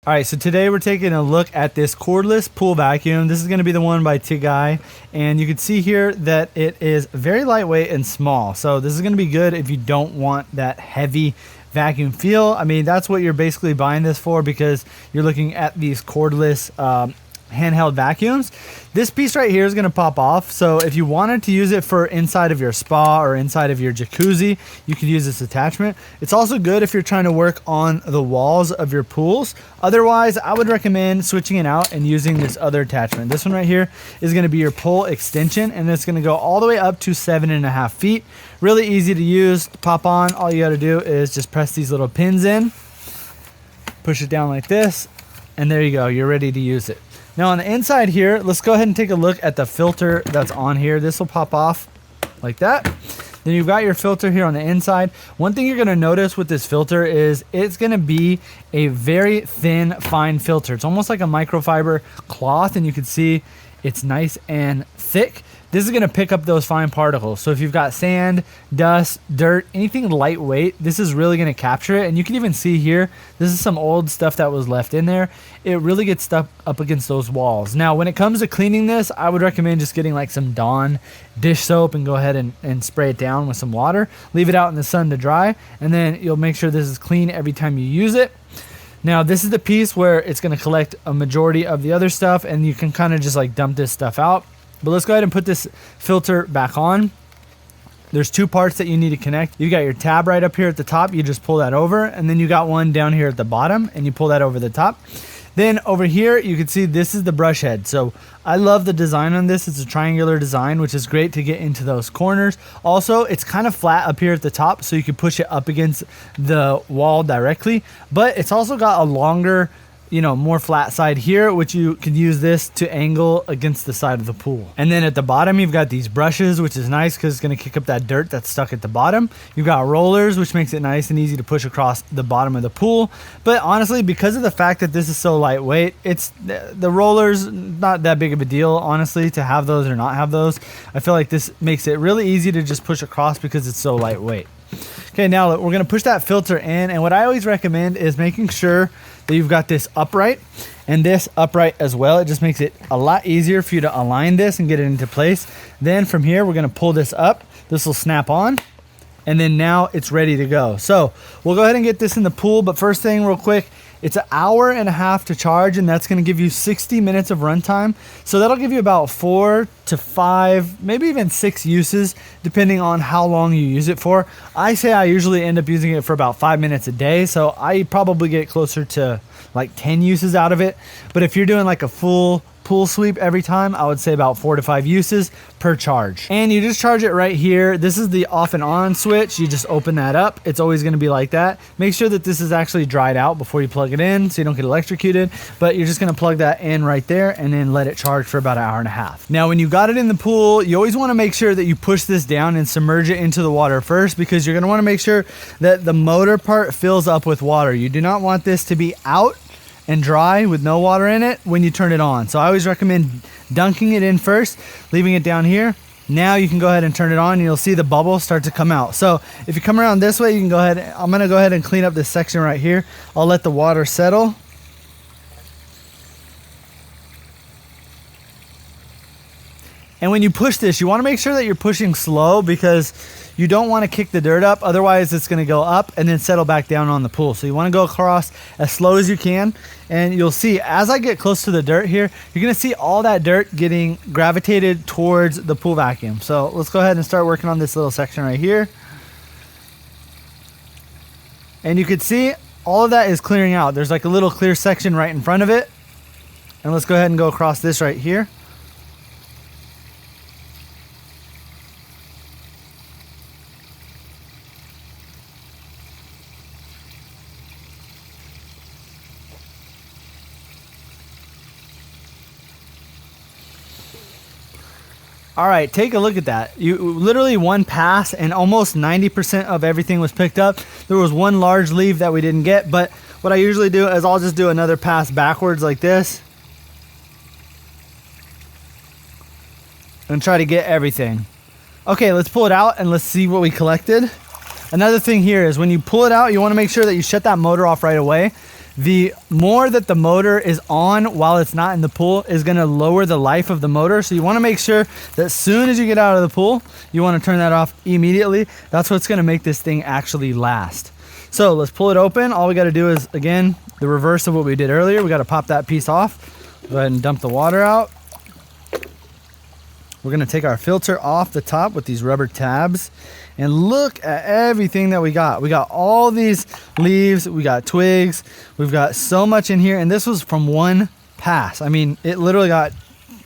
All right, so today we're taking a look at this cordless pool vacuum. This is going to be the one by Teguy, and you can see here that it is very lightweight and small. So this is going to be good if you don't want that heavy vacuum feel. I mean, that's what you're basically buying this for, because you're looking at these cordless handheld vacuums. This piece right here is going to pop off, so if you wanted to use it for inside of your spa or inside of your jacuzzi, you could use this attachment. It's also good if you're trying to work on the walls of your pools. Otherwise, I would recommend switching it out and using this other attachment. This one right here is going to be your pole extension, and it's going to go all the way up to 7.5 feet. Really easy to use, to pop on. All you got to do is just press these little pins in, push it down like this, and there you go, you're ready to use it. Now on the inside here, let's go ahead and take a look at the filter that's on here. This will pop off like that. Then you've got your filter here on the inside. One thing you're going to notice with this filter is it's going to be a very thin, fine filter. It's almost like a microfiber cloth, and you can see it's nice and thick. This is going to pick up those fine particles. So if you've got sand, dust, dirt, anything lightweight, this is really going to capture it. And you can even see here, this is some old stuff that was left in there. It really gets stuck up against those walls. Now, when it comes to cleaning this, I would recommend just getting like some Dawn dish soap and go ahead and spray it down with some water. Leave it out in the sun to dry, and then you'll make sure this is clean every time you use it. Now, this is the piece where it's going to collect a majority of the other stuff, and you can kind of just like dump this stuff out. But let's go ahead and put this filter back on. There's two parts that you need to connect. You got your tab right up here at the top. You just pull that over, and then you got one down here at the bottom, and you pull that over the top. Then over here, you can see this is the brush head. So I love the design on this. It's a triangular design, which is great to get into those corners. Also, it's kind of flat up here at the top, so you can push it up against the wall directly. But it's also got a longer, more flat side here, which you can use this to angle against the side of the pool. And then at the bottom, you've got these brushes, which is nice because it's going to kick up that dirt that's stuck at the bottom. You've got rollers, which makes it nice and easy to push across the bottom of the pool. But honestly, because of the fact that this is so lightweight, it's the rollers, not that big of a deal, honestly, to have those or not have those. I feel like this makes it really easy to just push across because it's so lightweight. Okay, now we're going to push that filter in, and what I always recommend is making sure that you've got this upright and this upright as well. It just makes it a lot easier for you to align this and get it into place. Then from here, we're going to pull this up. This will snap on, and then now it's ready to go. So we'll go ahead and get this in the pool, but first thing real quick, it's an hour and a half to charge, and that's going to give you 60 minutes of runtime. So that'll give you about 4 to 5, maybe even 6 uses, depending on how long you use it for. I say I usually end up using it for about 5 minutes a day, so I probably get closer to like 10 uses out of it. But if you're doing like a full pool sweep every time, I would say about 4 to 5 uses per charge. And you just charge it right here. This is the off and on switch. You just open that up. It's always going to be like that. Make sure that this is actually dried out before you plug it in so you don't get electrocuted, but you're just going to plug that in right there and then let it charge for about an hour and a half. Now, when you got it in the pool, you always want to make sure that you push this down and submerge it into the water first, because you're going to want to make sure that the motor part fills up with water. You do not want this to be out and dry with no water in it when you turn it on. So I always recommend dunking it in first, leaving it down here. Now you can go ahead and turn it on, and you'll see the bubbles start to come out. So if you come around this way, you can go ahead. I'm gonna go ahead and clean up this section right here. I'll let the water settle. And when you push this, you want to make sure that you're pushing slow, because you don't want to kick the dirt up. Otherwise, it's going to go up and then settle back down on the pool. So you want to go across as slow as you can. And you'll see as I get close to the dirt here, you're going to see all that dirt getting gravitated towards the pool vacuum. So let's go ahead and start working on this little section right here. And you can see all of that is clearing out. There's like a little clear section right in front of it. And let's go ahead and go across this right here. All right, take a look at that. You literally one pass and almost 90% of everything was picked up. There was one large leaf that we didn't get, but what I usually do is I'll just do another pass backwards like this and try to get everything. Okay, let's pull it out and let's see what we collected. Another thing here is when you pull it out, you want to make sure that you shut that motor off right away. the more that the motor is on while it's not in the pool is going to lower the life of the motor. So you want to make sure that as soon as you get out of the pool, you want to turn that off immediately. That's what's going to make this thing actually last. So let's pull it open. All we got to do is, again, the reverse of what we did earlier. We got to pop that piece off. Go ahead and dump the water out. We're going to take our filter off the top with these rubber tabs, and look at everything that we got. We got all these leaves, we got twigs, we've got so much in here, and this was from one pass. I mean, it literally got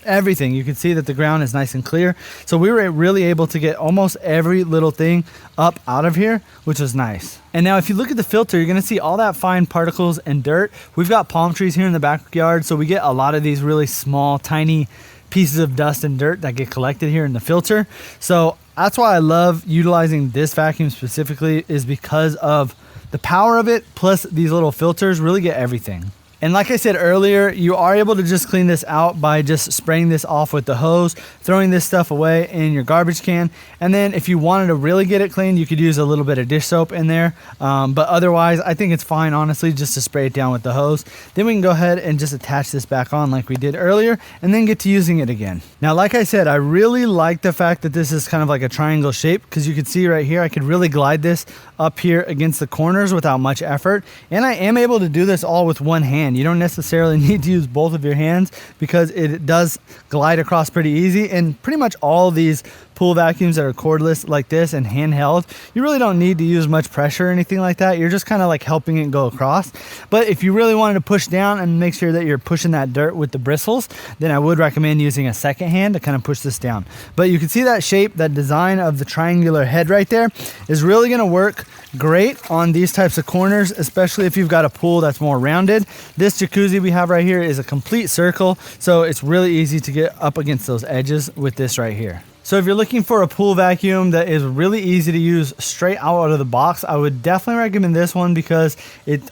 everything. You can see that the ground is nice and clear. So we were really able to get almost every little thing up out of here, which was nice. And now if you look at the filter, you're gonna see all that fine particles and dirt. We've got palm trees here in the backyard, so we get a lot of these really small, tiny pieces of dust and dirt that get collected here in the filter. So that's why I love utilizing this vacuum specifically, is because of the power of it, plus these little filters really get everything. And like I said earlier, you are able to just clean this out by just spraying this off with the hose, throwing this stuff away in your garbage can. And then if you wanted to really get it clean, you could use a little bit of dish soap in there. But otherwise, I think it's fine, honestly, just to spray it down with the hose. Then we can go ahead and just attach this back on like we did earlier, and then get to using it again. Now, like I said, I really like the fact that this is kind of like a triangle shape, because you can see right here, I could really glide this up here against the corners without much effort. And I am able to do this all with one hand. You don't necessarily need to use both of your hands, because it does glide across pretty easy. And pretty much all these pool vacuums that are cordless like this and handheld, you really don't need to use much pressure or anything like that. You're just kind of like helping it go across. But if you really wanted to push down and make sure that you're pushing that dirt with the bristles, then I would recommend using a second hand to kind of push this down. But you can see that shape, that design of the triangular head right there is really going to work great on these types of corners, especially if you've got a pool that's more rounded. This jacuzzi we have right here is a complete circle, so it's really easy to get up against those edges with this right here. So if you're looking for a pool vacuum that is really easy to use straight out of the box, I would definitely recommend this one, because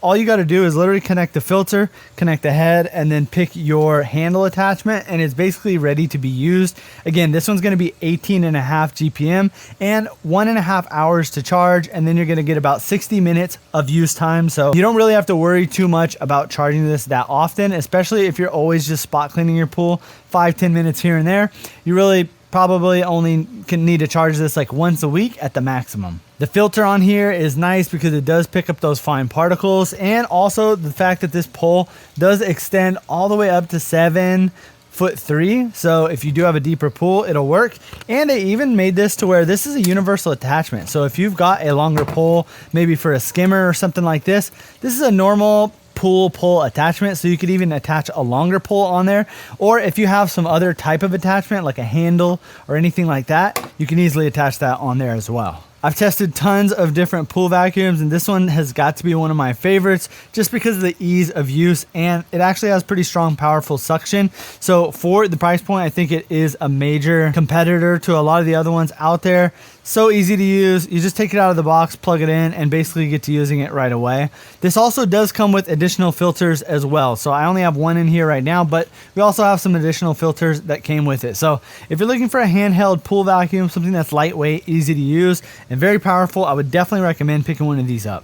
all you got to do is literally connect the filter, connect the head, and then pick your handle attachment, and it's basically ready to be used. Again, this one's going to be 18.5 GPM and 1.5 hours to charge, and then you're going to get about 60 minutes of use time. So you don't really have to worry too much about charging this that often, especially if you're always just spot cleaning your pool 5-10 minutes here and there. You really probably only can need to charge this like once a week at the maximum. The filter on here is nice because it does pick up those fine particles, and also the fact that this pole does extend all the way up to 7'3". So if you do have a deeper pool, it'll work. And they even made this to where this is a universal attachment. So if you've got a longer pole, maybe for a skimmer or something like this, this is a normal pool pole attachment, so you could even attach a longer pole on there. Or if you have some other type of attachment like a handle or anything like that, you can easily attach that on there as well. I've tested tons of different pool vacuums, and this one has got to be one of my favorites just because of the ease of use, and it actually has pretty strong, powerful suction. So for the price point, I think it is a major competitor to a lot of the other ones out there. So easy to use. You just take it out of the box, plug it in, and basically get to using it right away. This also does come with additional filters as well. So I only have one in here right now, but we also have some additional filters that came with it. So if you're looking for a handheld pool vacuum, something that's lightweight, easy to use, and very powerful, I would definitely recommend picking one of these up.